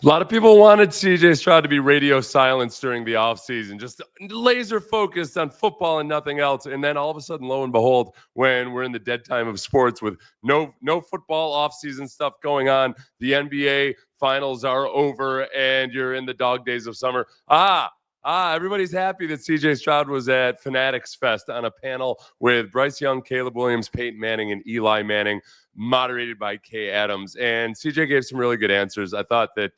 A lot of people wanted C.J. Stroud to be radio silence during the offseason, just laser focused on football and nothing else. And then all of a sudden, lo and behold, when we're in the dead time of sports with no football offseason stuff going on, the NBA finals are over and you're in the dog days of summer. Everybody's happy that C.J. Stroud was at Fanatics Fest on a panel with Bryce Young, Caleb Williams, Peyton Manning, and Eli Manning, moderated by Kay Adams. And C.J. gave some really good answers. I thought that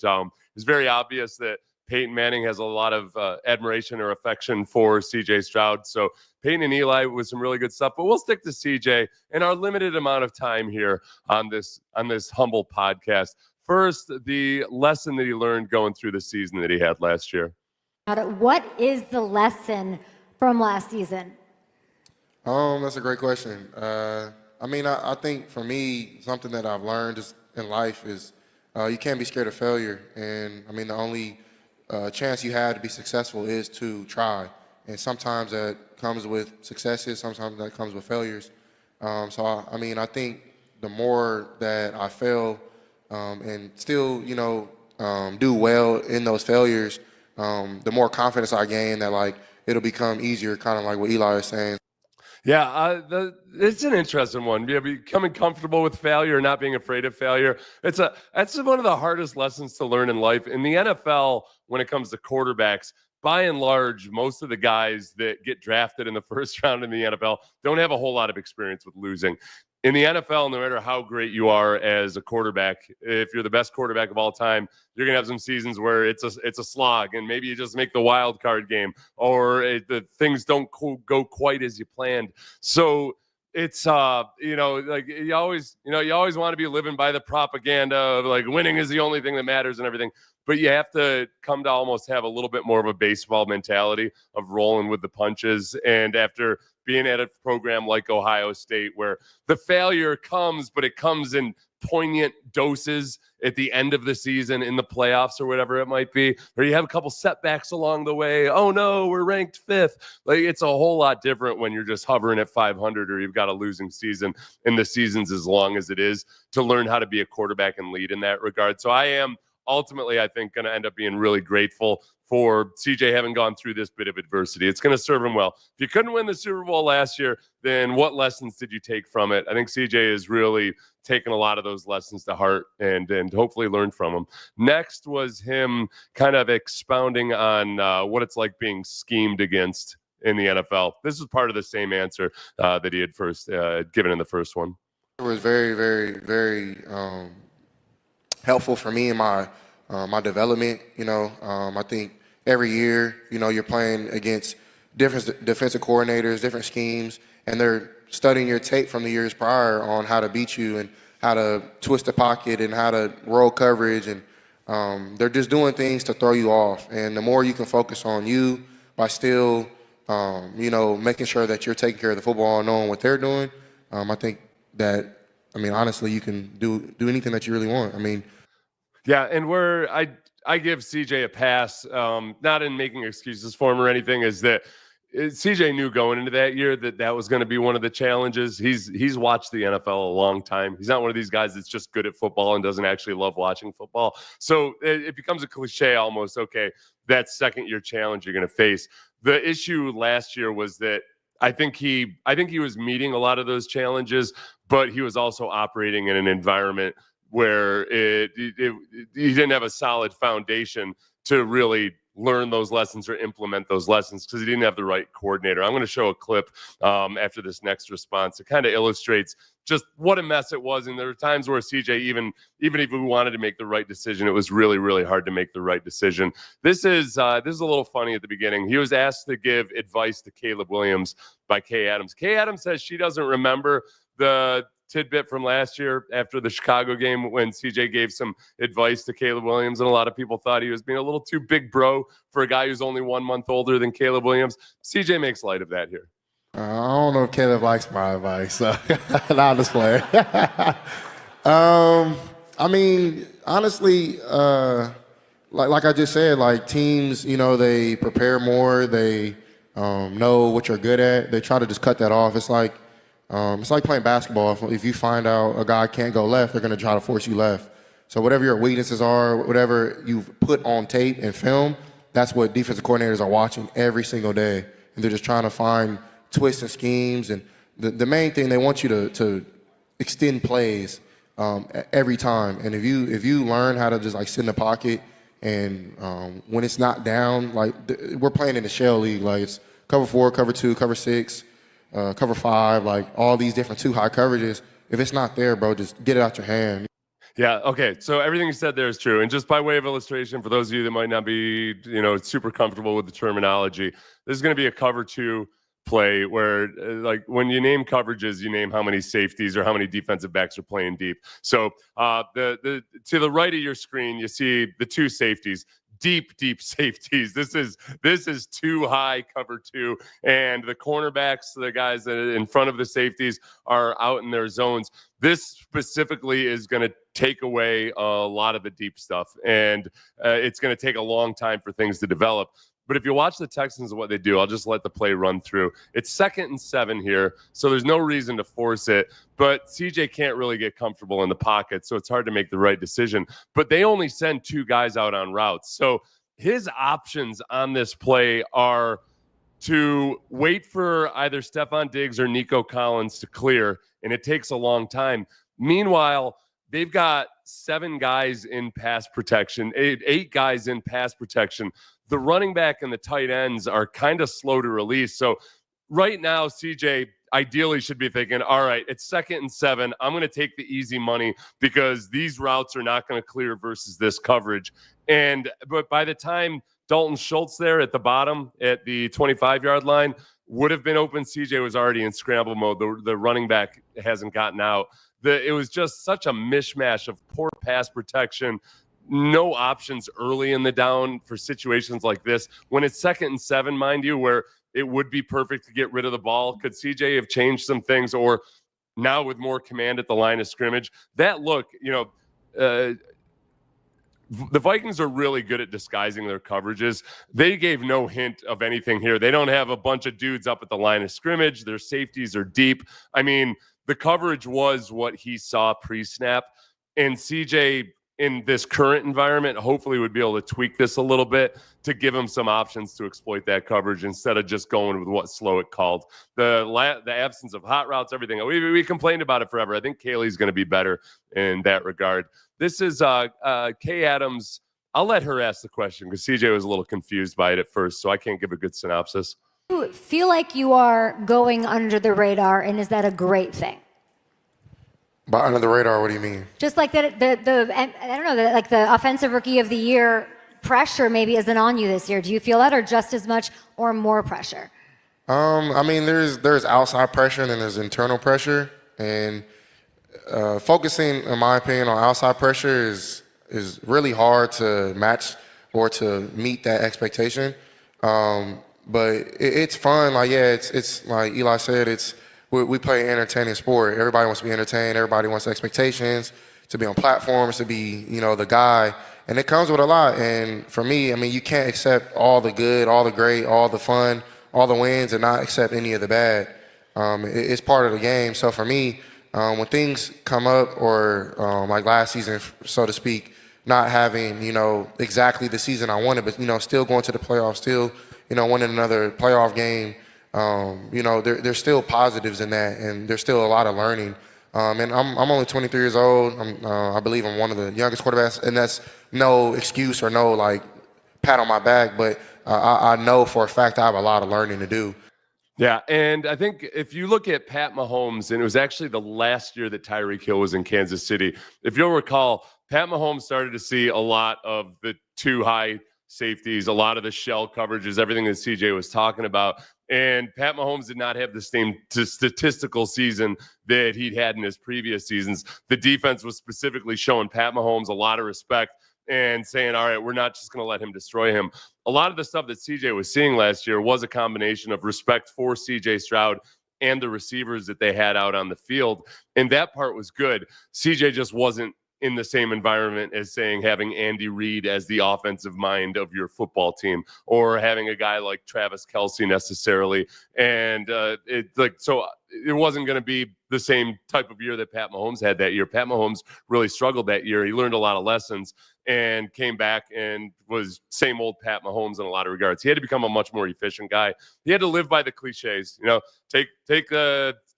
it's very obvious that Peyton Manning has a lot of admiration or affection for C.J. Stroud. So Peyton and Eli with some really good stuff. But we'll stick to C.J. in our limited amount of time here on this humble podcast. First, the lesson that he learned going through the season that he had last year. What is the lesson from last season? That's a great question. I think for me, something that I've learned just in life is you can't be scared of failure. And the only chance you have to be successful is to try. And sometimes that comes with successes, sometimes that comes with failures. I think the more that I fail and still, do well in those failures, the more confidence I gain that it'll become easier, kind of like what Eli is saying. Yeah, it's an interesting one. Yeah, becoming comfortable with failure, not being afraid of failure. That's one of the hardest lessons to learn in life. In the NFL, when it comes to quarterbacks, by and large, most of the guys that get drafted in the first round in the NFL don't have a whole lot of experience with losing. In the NFL, no matter how great you are as a quarterback, if you're the best quarterback of all time, you're going to have some seasons where it's a slog, and maybe you just make the wild card game, or the things don't go quite as you planned. So it's you always want to be living by the propaganda of winning is the only thing that matters and everything. But you have to come to almost have a little bit more of a baseball mentality of rolling with the punches. And after being at a program like Ohio State, where the failure comes, but it comes in poignant doses at the end of the season in the playoffs or whatever it might be, or you have a couple setbacks along the way. Oh no, we're ranked 5th. It's a whole lot different when you're just hovering at 500 or you've got a losing season, and the season's as long as it is, to learn how to be a quarterback and lead in that regard. So I am ultimately, I think, going to end up being really grateful for CJ having gone through this bit of adversity. It's going to serve him well. If you couldn't win the Super Bowl last year, then what lessons did you take from it? I think CJ has really taken a lot of those lessons to heart and hopefully learned from them. Next was him kind of expounding on what it's like being schemed against in the NFL. This was part of the same answer that he had first given in the first one. It was very, very, very helpful for me in my development. I think every year, you're playing against different defensive coordinators, different schemes, and they're studying your tape from the years prior on how to beat you and how to twist the pocket and how to roll coverage. And they're just doing things to throw you off. And the more you can focus on you by still, making sure that you're taking care of the football and knowing what they're doing, I think that, honestly, you can do anything that you really want. Yeah, and where I give CJ a pass, not in making excuses for him or anything, is that CJ knew going into that year that was going to be one of the challenges. He's watched the NFL a long time. He's not one of these guys that's just good at football and doesn't actually love watching football. So it becomes a cliche almost. Okay, that second year challenge you're going to face. The issue last year was that I think he was meeting a lot of those challenges, but he was also operating in an environment where he didn't have a solid foundation to really learn those lessons or implement those lessons because he didn't have the right coordinator. I'm going to show a clip after this next response. It kind of illustrates just what a mess it was. And there were times where CJ, even if we wanted to make the right decision, it was really, really hard to make the right decision. This is a little funny at the beginning. He was asked to give advice to Caleb Williams by Kay Adams. Kay Adams says she doesn't remember the tidbit from last year after the Chicago game when CJ gave some advice to Caleb Williams, and a lot of people thought he was being a little too big bro for a guy who's only 1 month older than Caleb Williams. CJ makes light of that here. I don't know if Caleb likes my advice, so not this player. Honestly, like I just said, teams, they prepare more, they know what you're good at. They try to just cut that off. It's like playing basketball. If you find out a guy can't go left, they're going to try to force you left. So whatever your weaknesses are, whatever you've put on tape and film, that's what defensive coordinators are watching every single day. And they're just trying to find twists and schemes. And the main thing, they want you to extend plays every time. And if you learn how to just like sit in the pocket and when it's not down, like we're playing in the shell league, like it's cover 4, cover 2, cover 6, cover 5, like all these different 2 high coverages. If it's not there, bro, just get it out your hand. Yeah. Okay. So everything you said there is true. And just by way of illustration, for those of you that might not be, super comfortable with the terminology, this is going to be a cover 2 play where, like, when you name coverages, you name how many safeties or how many defensive backs are playing deep. So the to the right of your screen, you see the 2 safeties. Deep safeties. This is too high cover 2, and the cornerbacks, the guys that are in front of the safeties, are out in their zones. This specifically is going to take away a lot of the deep stuff, and it's going to take a long time for things to develop. But if you watch the Texans and what they do, I'll just let the play run through. It's 2nd and 7 here, so there's no reason to force it. But CJ can't really get comfortable in the pocket, so it's hard to make the right decision. But they only send 2 guys out on routes. So his options on this play are to wait for either Stephon Diggs or Nico Collins to clear, and it takes a long time. Meanwhile, they've got 7 guys in pass protection, 8 guys in pass protection. The running back and the tight ends are kind of slow to release. So right now, CJ ideally should be thinking, all right, it's 2nd and 7. I'm going to take the easy money because these routes are not going to clear versus this coverage. But by the time Dalton Schultz there at the bottom at the 25-yard line would have been open, CJ was already in scramble mode. The running back hasn't gotten out. It was just such a mishmash of poor pass protection, no options early in the down for situations like this. When it's 2nd and 7, mind you, where it would be perfect to get rid of the ball, could CJ have changed some things? Or now with more command at the line of scrimmage, that look, the Vikings are really good at disguising their coverages. They gave no hint of anything here. They don't have a bunch of dudes up at the line of scrimmage. Their safeties are deep. I mean, the coverage was what he saw pre-snap. And CJ, in this current environment, hopefully would be able to tweak this a little bit to give him some options to exploit that coverage instead of just going with what Slowick called. The absence of hot routes, everything. We complained about it forever. I think Kaylee's going to be better in that regard. This is Kay Adams. I'll let her ask the question because CJ was a little confused by it at first, so I can't give a good synopsis. You feel like you are going under the radar, and is that a great thing? By under the radar, what do you mean? Just like that, I don't know, like the offensive rookie of the year pressure maybe isn't on you this year. Do you feel that, or just as much or more pressure? I mean, there's outside pressure and then there's internal pressure, and focusing, in my opinion, on outside pressure is really hard to match or to meet that expectation. But it's fun. Like, yeah, it's like Eli said, we play an entertaining sport. Everybody wants to be entertained. Everybody wants expectations to be on platforms, to be, the guy. And it comes with a lot. And for me, I mean, you can't accept all the good, all the great, all the fun, all the wins, and not accept any of the bad. It's part of the game. So for me, when things come up, or like last season, so to speak, not having, exactly the season I wanted, but, still going to the playoffs, still, winning another playoff game, there's still positives in that, and there's still a lot of learning. And I'm only 23 years old. I believe I'm one of the youngest quarterbacks, and that's no excuse or no like pat on my back, but I know for a fact I have a lot of learning to do. Yeah, and I think if you look at Pat Mahomes, and it was actually the last year that Tyreek Hill was in Kansas City, if you'll recall, Pat Mahomes started to see a lot of the too high safeties, a lot of the shell coverages, everything that CJ was talking about. And Pat Mahomes did not have the same statistical season that he'd had in his previous seasons. The defense was specifically showing Pat Mahomes a lot of respect and saying, all right, we're not just going to let him destroy him. A lot of the stuff that CJ was seeing last year was a combination of respect for CJ Stroud and the receivers that they had out on the field. And that part was good. CJ just wasn't in the same environment as saying having Andy Reid as the offensive mind of your football team, or having a guy like Travis Kelce necessarily. And it wasn't going to be the same type of year that Pat Mahomes had that year. Pat Mahomes really struggled that year. He learned a lot of lessons and came back and was same old Pat Mahomes in a lot of regards. He had to become a much more efficient guy. He had to live by the cliches,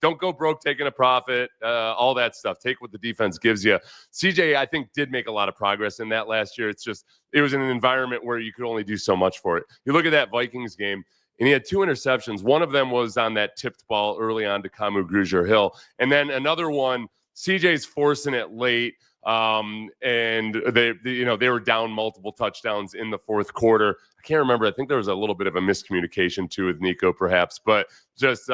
don't go broke taking a profit, all that stuff. Take what the defense gives you. CJ, I think, did make a lot of progress in that last year. It was in an environment where you could only do so much for it. You look at that Vikings game, and he had 2 interceptions. One of them was on that tipped ball early on to Kamu Grugier-Hill. And then another one, CJ's forcing it late. And they were down multiple touchdowns in the fourth quarter. I can't remember. I think there was a little bit of a miscommunication too with Nico, perhaps, but just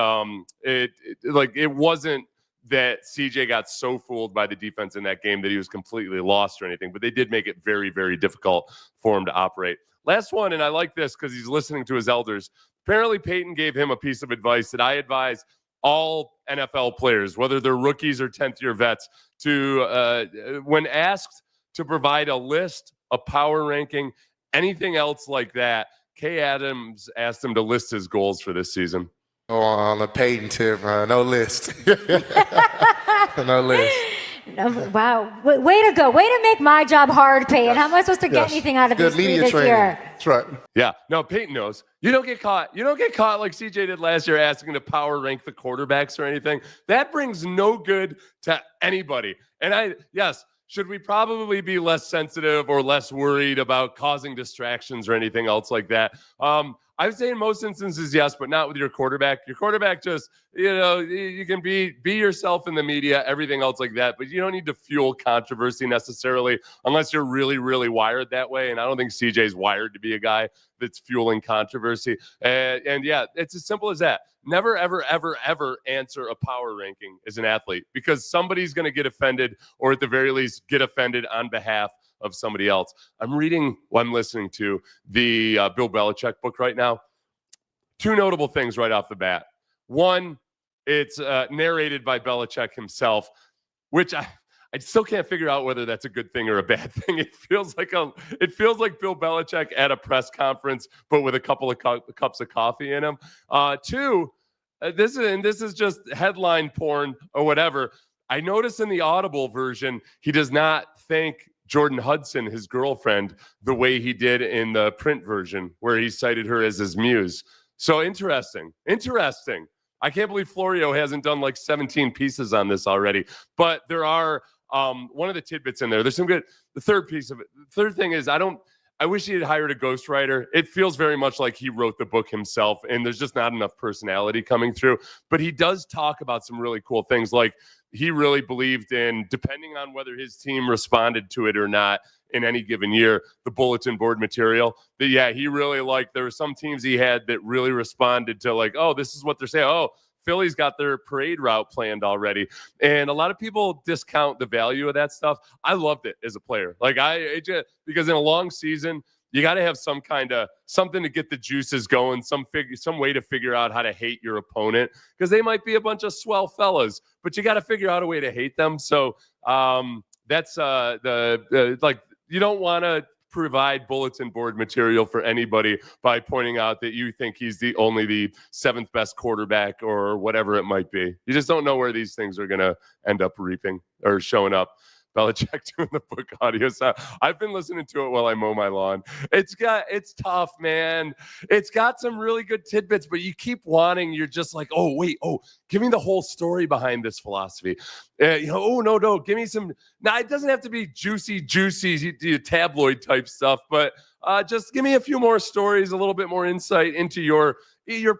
it wasn't that CJ got so fooled by the defense in that game that he was completely lost or anything, but they did make it very, very difficult for him to operate. Last one, and I like this because he's listening to his elders. Apparently, Peyton gave him a piece of advice that I advise all NFL players, whether they're rookies or 10th-year vets, to when asked to provide a list, a power ranking, anything else like that, Kay Adams asked him to list his goals for this season. Oh, on the Peyton tip, no list. No list. Wow. Way to go. Way to make my job hard, Peyton. How am I supposed to get anything out of Good these media this training. year? That's right. Yeah. No, Peyton knows. You don't get caught. You don't get caught like CJ did last year asking to power rank the quarterbacks or anything. That brings no good to anybody. And should we probably be less sensitive or less worried about causing distractions or anything else like that? I would say in most instances, yes, but not with your quarterback. Your quarterback just, you can be yourself in the media, everything else like that, but you don't need to fuel controversy necessarily unless you're really, really wired that way. And I don't think CJ's wired to be a guy that's fueling controversy. And yeah, it's as simple as that. Never, ever, ever, ever answer a power ranking as an athlete because somebody's going to get offended, or at the very least get offended on behalf of somebody else. I'm listening to the Bill Belichick book right now. 2 notable things right off the bat. One, it's narrated by Belichick himself, which I still can't figure out whether that's a good thing or a bad thing. It feels like Bill Belichick at a press conference, but with a couple of cups of coffee in him. 2, this is just headline porn or whatever. I notice in the Audible version, he does not thank Jordan Hudson, his girlfriend, the way he did in the print version, where he cited her as his muse. So interesting. I can't believe Florio hasn't done like 17 pieces on this already, but there are one of the tidbits in there. There's some good. The third thing is I wish he had hired a ghostwriter. It feels very much like he wrote the book himself, and there's just not enough personality coming through. But he does talk about some really cool things, like he really believed in, depending on whether his team responded to it or not in any given year, the bulletin board material. But yeah, he really liked, there were some teams he had that really responded to like, oh, this is what they're saying. Oh, Philly's got their parade route planned already. And a lot of people discount the value of that stuff. I loved it as a player. Like because in a long season, you got to have some kind of something to get the juices going, some way to figure out how to hate your opponent, because they might be a bunch of swell fellas, but you got to figure out a way to hate them. So that's you don't want to provide bulletin board material for anybody by pointing out that you think he's only the 7th best quarterback or whatever it might be. You just don't know where these things are going to end up reaping or showing up. Belichick doing the book audio. So I've been listening to it while I mow my lawn. It's tough, man. It's got some really good tidbits, but you keep wanting, you're just like, give me the whole story behind this philosophy. No, give me some. Now, it doesn't have to be juicy, tabloid type stuff, but just give me a few more stories, a little bit more insight into your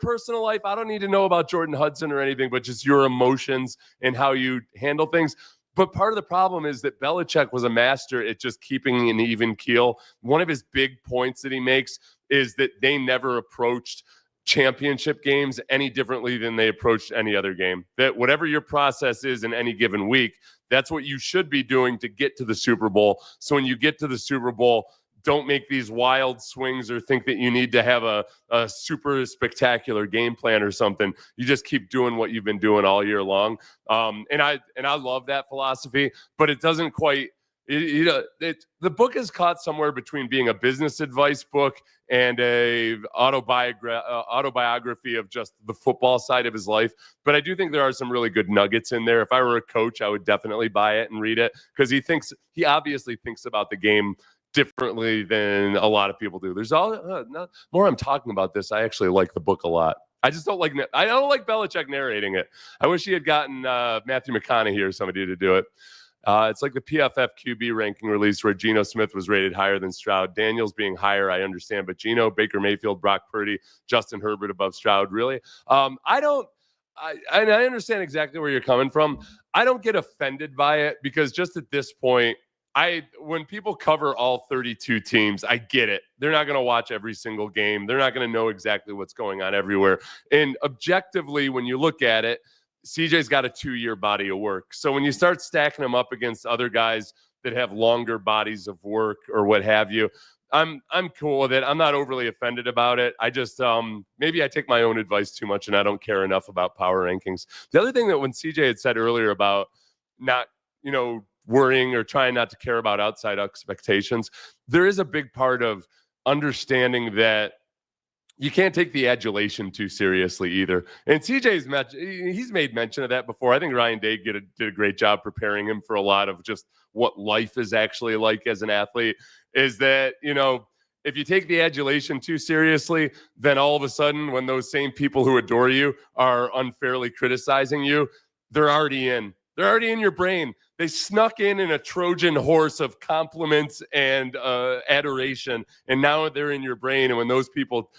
personal life. I don't need to know about Jordan Hudson or anything, but just your emotions and how you handle things. But part of the problem is that Belichick was a master at just keeping an even keel. One of his big points that he makes is that they never approached championship games any differently than they approached any other game. That whatever your process is in any given week, that's what you should be doing to get to the Super Bowl. So when you get to the Super Bowl, don't make these wild swings or think that you need to have a super spectacular game plan or something. You just keep doing what you've been doing all year long. And I love that philosophy, but it doesn't quite The book is caught somewhere between being a business advice book and a autobiography of just the football side of his life. But I do think there are some really good nuggets in there. If I were a coach, I would definitely buy it and read it, because he obviously thinks about the game differently than a lot of people do. There's more I'm talking about this. I actually like the book a lot. I don't like Belichick narrating it. I wish he had gotten Matthew McConaughey or somebody to do it. It's like the PFF QB ranking release where Geno Smith was rated higher than Stroud. Daniels being higher, I understand, but Geno, Baker Mayfield, Brock Purdy, Justin Herbert above Stroud, really? I understand exactly where you're coming from. I don't get offended by it, because just at this point, when people cover all 32 teams, I get it. They're not going to watch every single game. They're not going to know exactly what's going on everywhere. And objectively, when you look at it, CJ's got a 2-year body of work. So when you start stacking him up against other guys that have longer bodies of work or what have you, I'm cool with it. I'm not overly offended about it. I just maybe I take my own advice too much and I don't care enough about power rankings. The other thing that when CJ had said earlier about not, worrying or trying not to care about outside expectations, there is a big part of understanding that you can't take the adulation too seriously either. And he's made mention of that before. I think Ryan Day did a great job preparing him for a lot of just what life is actually like as an athlete, is that, if you take the adulation too seriously, then all of a sudden when those same people who adore you are unfairly criticizing you, they're already in your brain. They snuck in a Trojan horse of compliments and adoration, and now they're in your brain. And when those people,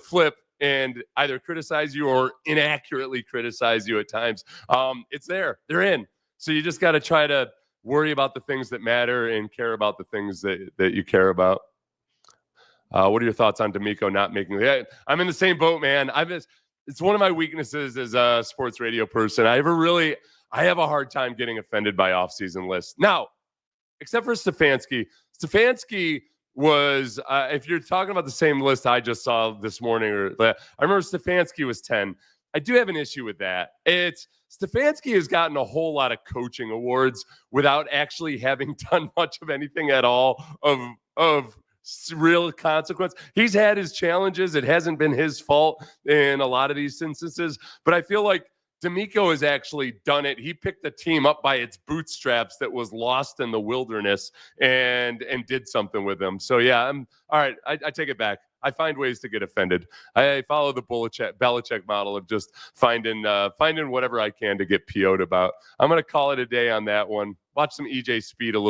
flip and either criticize you or inaccurately criticize you at times, it's there. They're in. So you just got to try to worry about the things that matter and care about the things that you care about. What are your thoughts on D'Amico not making it? I'm in the same boat, man. It's one of my weaknesses as a sports radio person. I have a hard time getting offended by off-season lists. Now, except for Stefanski. Stefanski was, if you're talking about the same list I just saw this morning, I remember Stefanski was 10. I do have an issue with that. Stefanski has gotten a whole lot of coaching awards without actually having done much of anything at all of real consequence. He's had his challenges. It hasn't been his fault in a lot of these instances, but I feel like D'Amico has actually done it. He picked the team up by its bootstraps that was lost in the wilderness and did something with them. So yeah, I'm all right. I take it back. I find ways to get offended. I follow the Belichick model of just finding whatever I can to get PO'd about. I'm going to call it a day on that one. Watch some EJ Speed a little